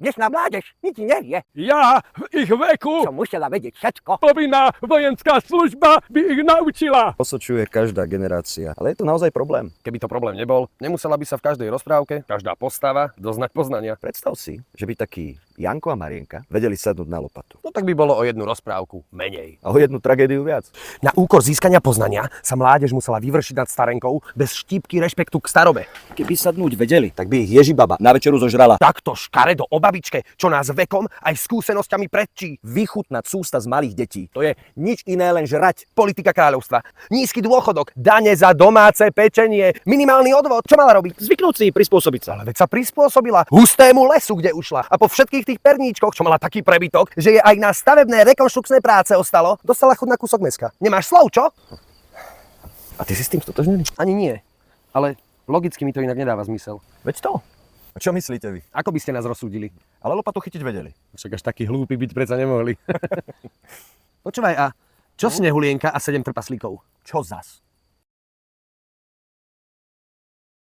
Dnešná mládež nič nevie. Ja v ich veku, Som musela vedieť všetko. povinná vojenská služba by ich naučila. Osočuje každá generácia, ale je to naozaj problém. Keby to problém nebol, nemusela by sa v každej rozprávke, každá postava doznať poznania. Predstav si, že by takí Janko a Marienka vedeli sadnúť na lopatu. No tak by bolo o jednu rozprávku menej. A o jednu tragédiu viac. Na úkor získania poznania sa mládež musela vyvršiť nad starenkou bez štípky rešpektu k starobe. Keby sadnúť vedeli, tak by ich Ježibaba na večeru zožrala. Takto škaredo o babičke, čo nás vekom aj skúsenosťami predčí. Vychutnať sústa z malých detí. To je nič iné len žrať. Politika kráľovstva, nízky dôchodok, dane za domáce pečenie, minimálny odvod. Čo mala robiť? Zvyknúť si, prispôsobiť sa. Ale veď sa prispôsobila hustému lesu, kde ušla. A po všetkých tých perníčkoch, čo mala taký prebytok, že je aj na stavebné rekonštrukčné práce ostalo, dostala chuť na kúsok mäska. Nemáš slov, čo? A ty si s tým stotožnený? Ani nie. Ale logicky mi to inak nedáva zmysel. Veď to. A čo myslíte vy? Ako by ste nás rozsúdili? Ale lopatu chytiť vedeli. Však až takí hlúpi byť predsa nemohli. Počúvaj, a čo Snehulienka a 7 trpaslíkov? Čo zas?